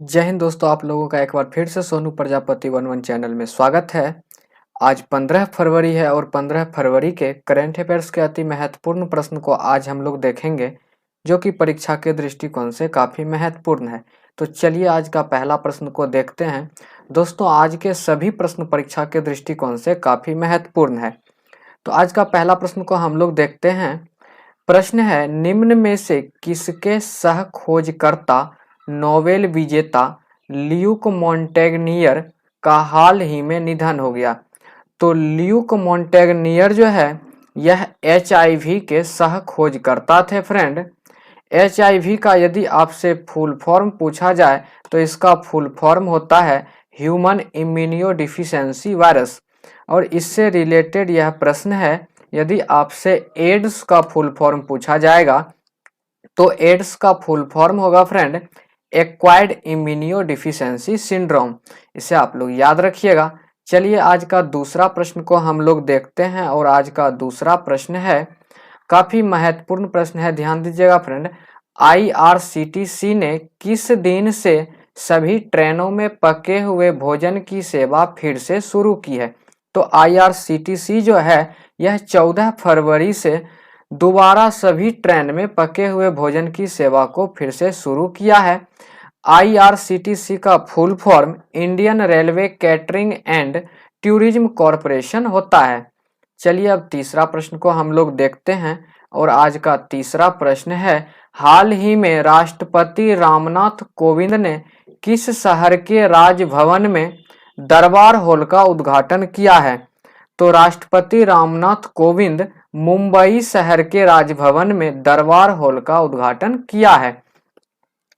जय हिंद दोस्तों, आप लोगों का एक बार फिर से Sonu Prajapati one one channel में स्वागत है। आज 15 फरवरी है और 15 फरवरी के करंट अफेयर्स के अति महत्वपूर्ण प्रश्न को आज हम लोग देखेंगे, जो कि परीक्षा के दृष्टिकोण से काफ़ी महत्वपूर्ण है। तो चलिए आज का पहला प्रश्न को देखते हैं। दोस्तों, आज के सभी प्रश्न परीक्षा के दृष्टिकोण से काफ़ी महत्वपूर्ण है। तो आज का पहला प्रश्न को हम लोग देखते हैं। प्रश्न है, निम्न में से किसके सह खोजकर्ता नोबेल विजेता ल्यूक मॉन्टेग्नियर का हाल ही में निधन हो गया? तो ल्यूक मॉन्टेग्नियर जो है यह HIV के सह खोजकर्ता थे फ्रेंड। HIV का यदि आपसे फुल फॉर्म पूछा जाए तो इसका फुल फॉर्म होता है ह्यूमन इम्यूनो डिफिशियंसी वायरस। और इससे रिलेटेड यह प्रश्न है, यदि आपसे एड्स का फुल फॉर्म पूछा जाएगा तो एड्स का फुल फॉर्म होगा friend acquired immuno deficiency syndrome. इसे आप लोग याद रखिएगा। चलिए आज का दूसरा प्रश्न को हम लोग देखते हैं और आज का दूसरा प्रश्न है, काफी महत्वपूर्ण प्रश्न है, ध्यान दीजिएगा फ्रेंड। IRCTC ने किस दिन से सभी ट्रेनों में पके हुए भोजन की सेवा फिर से शुरू की है? तो IRCTC जो है यह 14 फरवरी से दोबारा सभी ट्रेन में पके हुए भोजन की सेवा को फिर से शुरू किया है। IRCTC का full form Indian railway catering and tourism corporation होता है। चलिए अब तीसरा प्रश्न को हम लोग देखते हैं और आज का तीसरा प्रश्न है, हाल ही में राष्ट्रपति रामनाथ कोविंद ने किस शहर के राजभवन में दरबार हॉल का उद्घाटन किया है? तो राष्ट्रपति रामनाथ कोविंद मुंबई शहर के राजभवन में दरबार हॉल का उद्घाटन किया है।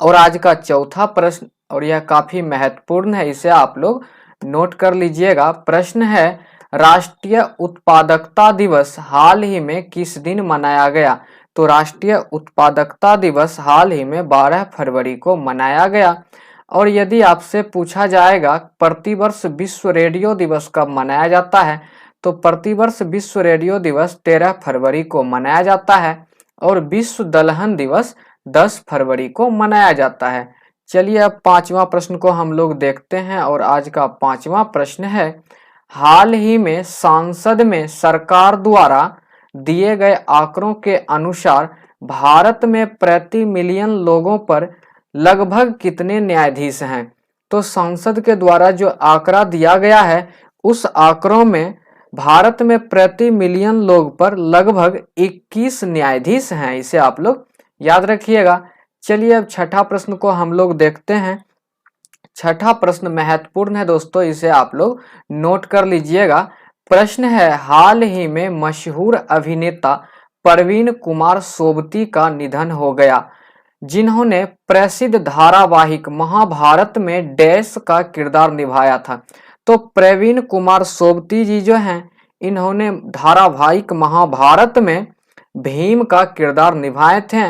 और आज का चौथा प्रश्न, और यह काफी महत्वपूर्ण है, इसे आप लोग नोट कर लीजिएगा। प्रश्न है, राष्ट्रीय उत्पादकता दिवस हाल ही में किस दिन मनाया गया? तो राष्ट्रीय उत्पादकता दिवस हाल ही में 12 फरवरी को मनाया गया। और यदि आपसे पूछा जाएगा प्रतिवर्ष विश्व रेडियो दिवस कब मनाया जाता है, तो प्रतिवर्ष विश्व रेडियो दिवस 13 फरवरी को मनाया जाता है और विश्व दलहन दिवस 10 फरवरी को मनाया जाता है। चलिए अब पांचवा प्रश्न को हम लोग देखते हैं और आज का पांचवा प्रश्न है, हाल ही में संसद में सरकार द्वारा दिए गए आंकड़ों के अनुसार भारत में प्रति मिलियन लोगों पर लगभग कितने न्यायाधीश हैं? तो संसद के द्वारा जो आंकड़ा दिया गया है उस आंकड़ों में भारत में प्रति मिलियन लोग पर लगभग 21 न्यायाधीश हैं। इसे आप लोग याद रखिएगा। चलिए अब छठा प्रश्न को हम लोग देखते हैं। छठा प्रश्न महत्वपूर्ण है दोस्तों, इसे आप लोग नोट कर लीजिएगा। प्रश्न है, हाल ही में मशहूर अभिनेता प्रवीण कुमार सोबती का निधन हो गया, जिन्होंने प्रसिद्ध धारावाहिक महाभारत में डैश का किरदार निभाया था। तो प्रवीण कुमार सोबती जी जो हैं, इन्होंने धारावाहिक महाभारत में भीम का किरदार निभाए थे।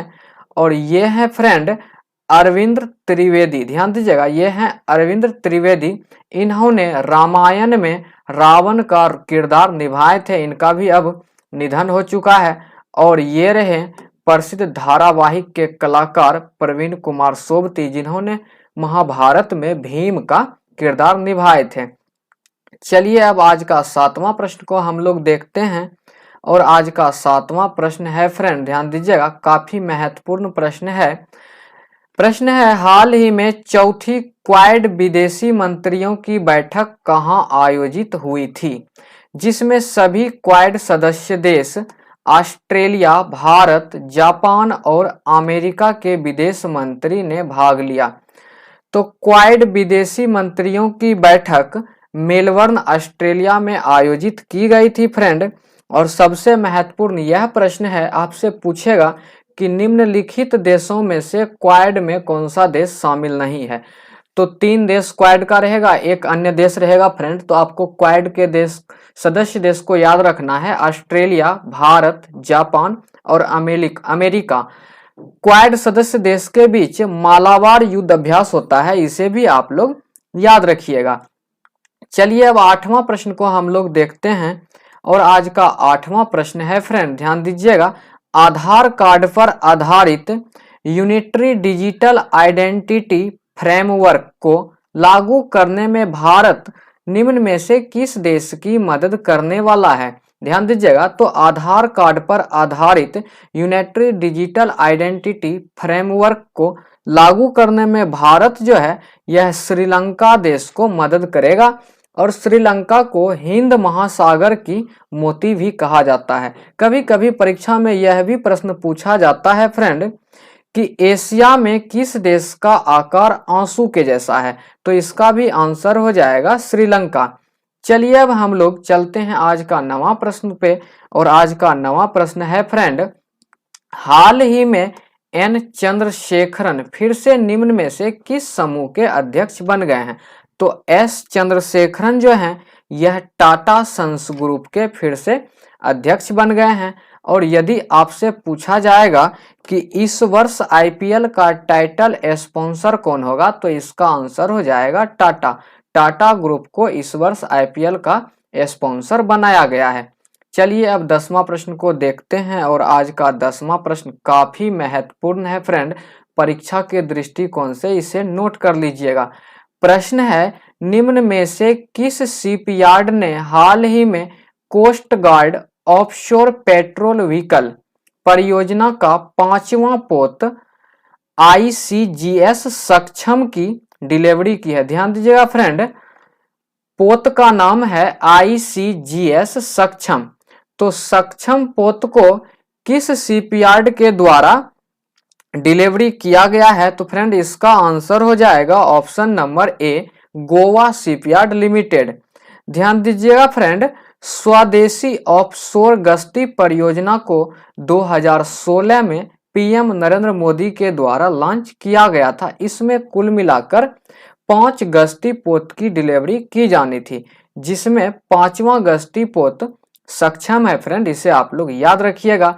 और ये हैं फ्रेंड अरविंद त्रिवेदी, ध्यान दीजिएगा, ये हैं अरविंद त्रिवेदी। इन्होंने रामायण में रावण का किरदार निभाए थे। इनका भी अब निधन हो चुका है। और ये रहे प्रसिद्ध धारावाहिक के कलाकार प्रवीण कुमार सोबती, जिन्होंने महाभारत में भीम का किरदार निभाए थे। चलिए अब आज का सातवां प्रश्न को हम लोग देखते हैं और आज का सातवां प्रश्न है फ्रेंड, ध्यान दीजिएगा, काफी महत्वपूर्ण प्रश्न है। प्रश्न है, हाल ही में चौथी क्वाड विदेशी मंत्रियों की बैठक कहां आयोजित हुई थी, जिसमें सभी क्वाड सदस्य देश ऑस्ट्रेलिया, भारत, जापान और अमेरिका के विदेश मंत्री ने भाग लिया? तो क्वाड विदेशी मंत्रियों की बैठक मेलबर्न ऑस्ट्रेलिया में आयोजित की गई थी फ्रेंड। और सबसे महत्वपूर्ण यह प्रश्न है, आपसे पूछेगा कि निम्नलिखित देशों में से क्वाड में कौन सा देश शामिल नहीं है? तो 3 देश क्वाड का रहेगा, एक अन्य देश रहेगा फ्रेंड। तो आपको क्वाड के देश सदस्य देश को याद रखना है, ऑस्ट्रेलिया, भारत, जापान और अमेरिका। क्वाड सदस्य देश के बीच मालाबार युद्ध अभ्यास होता है, इसे भी आप लोग याद रखिएगा। चलिए अब आठवां प्रश्न को हम लोग देखते हैं और आज का आठवां प्रश्न है फ्रेंड, ध्यान दीजिएगा, आधार कार्ड पर आधारित यूनिटरी डिजिटल आइडेंटिटी फ्रेमवर्क को लागू करने में भारत निम्न में से किस देश की मदद करने वाला है? ध्यान दीजिएगा, तो आधार कार्ड पर आधारित यूनिटरी डिजिटल आइडेंटिटी फ्रेमवर्क को लागू करने में भारत जो है यह श्रीलंका देश को मदद करेगा। और श्रीलंका को हिंद महासागर की मोती भी कहा जाता है। कभी कभी परीक्षा में यह भी प्रश्न पूछा जाता है फ्रेंड कि एशिया में किस देश का आकार आंसू के जैसा है, तो इसका भी आंसर हो जाएगा श्रीलंका। चलिए अब हम लोग चलते हैं आज का नवा प्रश्न पे, और आज का नवा प्रश्न है फ्रेंड, हाल ही में एन चंद्रशेखरन फिर से निम्न में से किस समूह के अध्यक्ष बन गए हैं? तो एस चंद्रशेखरन जो हैं यह टाटा सन्स ग्रुप के फिर से अध्यक्ष बन गए हैं। और यदि आपसे पूछा जाएगा कि इस वर्ष आईपीएल का टाइटल स्पॉन्सर कौन होगा, तो इसका आंसर हो जाएगा टाटा। टाटा ग्रुप को इस वर्ष आईपीएल का स्पॉन्सर बनाया गया है। चलिए अब 10वां प्रश्न को देखते हैं, और आज का 10वां प्रश्न काफी महत्वपूर्ण है फ्रेंड, परीक्षा के दृष्टिकोण से इसे नोट कर लीजिएगा। प्रश्न है, निम्न में से किस शिपयार्ड ने हाल ही में coast guard offshore patrol vehicle परियोजना का 5वां पोत ICGS सक्षम की डिलीवरी की है? ध्यान दीजिएगा फ्रेंड, पोत का नाम है ICGS सक्षम। तो सक्षम पोत को किस शिपयार्ड के द्वारा डिलीवरी किया गया है? तो फ्रेंड इसका आंसर हो जाएगा option number A, Goa shipyard limited. ध्यान दीजिएगा फ्रेंड, स्वदेशी ऑफशोर गश्ती परियोजना को 2016 में पीएम नरेंद्र मोदी के द्वारा लॉन्च किया गया था। इसमें कुल मिलाकर 5 गश्ती पोत की डिलीवरी की जानी थी, जिसमें 5वां गश्ती पोत सक्षम है फ्रेंड, इसे आप लोग याद रखिएगा।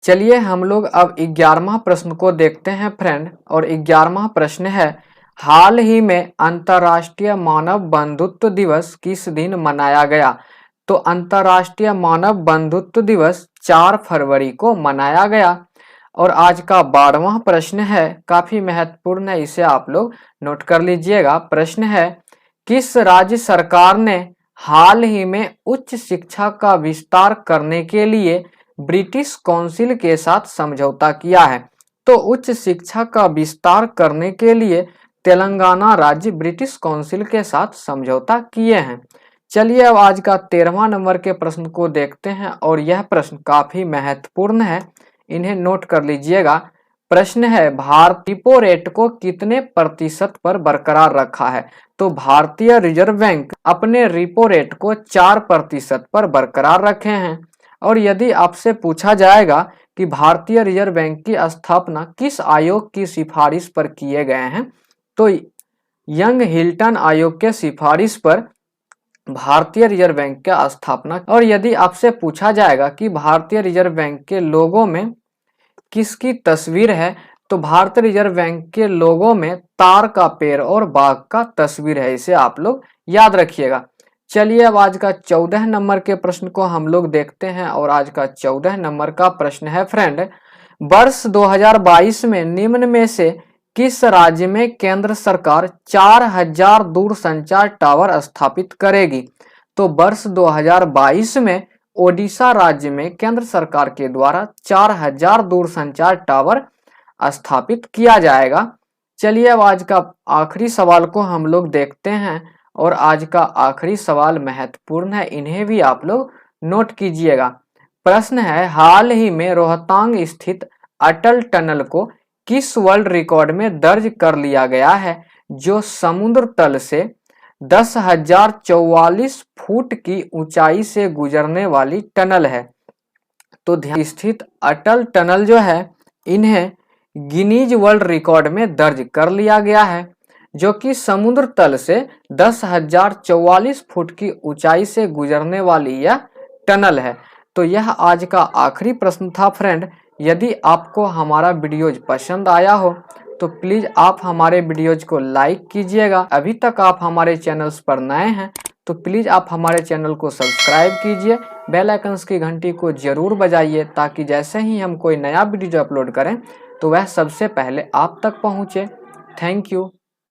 चलिए हम लोग अब 11वां प्रश्न को देखते हैं फ्रेंड, और 11वां प्रश्न है, हाल ही में अंतर्राष्ट्रीय मानव बंधुत्व दिवस किस दिन मनाया गया? तो अंतर्राष्ट्रीय मानव बंधुत्व दिवस 4 फरवरी को मनाया गया। और आज का 12वां प्रश्न है, काफी महत्वपूर्ण है, इसे आप लोग नोट कर लीजिएगा। प्रश्न है, किस राज्य सरकार ने हाल ही में उच्च शिक्षा का विस्तार करने के लिए ब्रिटिश काउंसिल के साथ समझौता किया है? तो उच्च शिक्षा का विस्तार करने के लिए तेलंगाना राज्य ब्रिटिश काउंसिल के साथ समझौता किए हैं। चलिए अब आज का 13वां नंबर के प्रश्न को देखते हैं, और यह प्रश्न काफी महत्वपूर्ण है, इन्हें नोट कर लीजिएगा। प्रश्न है, भारतीय रिपो रेट को कितने प्रतिशत पर बरकरार रखा है? तो भारतीय रिजर्व बैंक अपने रिपो रेट को 4% पर बरकरार रखे हैं। और यदि आपसे पूछा जाएगा कि भारतीय रिजर्व बैंक की स्थापना किस आयोग की सिफारिश पर किए गए हैं, तो यंग हिल्टन आयोग के सिफारिश पर भारतीय रिजर्व बैंक की स्थापना। और यदि आपसे पूछा जाएगा कि भारतीय रिजर्व बैंक के लोगों में किसकी तस्वीर है, तो भारतीय रिजर्व बैंक के लोगों में तार का पेड़ और बाघ का तस्वीर है, इसे आप लोग याद रखिएगा। चलिए अब आज का 14 नंबर के प्रश्न को हम लोग देखते हैं, और आज का 14 नंबर का प्रश्न है फ्रेंड, वर्ष 2022 में निम्न में से किस राज्य में केंद्र सरकार 4000 दूरसंचार टावर स्थापित करेगी? तो वर्ष 2022 में ओडिशा राज्य में केंद्र सरकार के द्वारा 4000 दूरसंचार टावर स्थापित किया जाएगा। चलिए अब आज का आखिरी सवाल को हम लोग देखते हैं, और आज का आखिरी सवाल महत्वपूर्ण है, इन्हें भी आप लोग नोट कीजिएगा। प्रश्न है, हाल ही में रोहतांग स्थित अटल टनल को किस वर्ल्ड रिकॉर्ड में दर्ज कर लिया गया है, जो समुद्र तल से 10,044 फुट की ऊंचाई से गुजरने वाली टनल है? तो ध्यान स्थित अटल टनल जो है इन्हें गिनीज वर्ल्ड रिकॉर्ड में दर्ज कर लिया गया है, जो कि समुद्र तल से 10,044 फुट की ऊंचाई से गुजरने वाली यह टनल है। तो यह आज का आखिरी प्रश्न था फ्रेंड। यदि आपको हमारा वीडियोज पसंद आया हो तो प्लीज़ आप हमारे वीडियोज को लाइक कीजिएगा। अभी तक आप हमारे चैनल्स पर नए हैं तो प्लीज़ आप हमारे चैनल को सब्सक्राइब कीजिए, बेल आइकन्स की घंटी को ज़रूर बजाइए, ताकि जैसे ही हम कोई नया वीडियो अपलोड करें तो वह सबसे पहले आप तक पहुँचे। Thank you.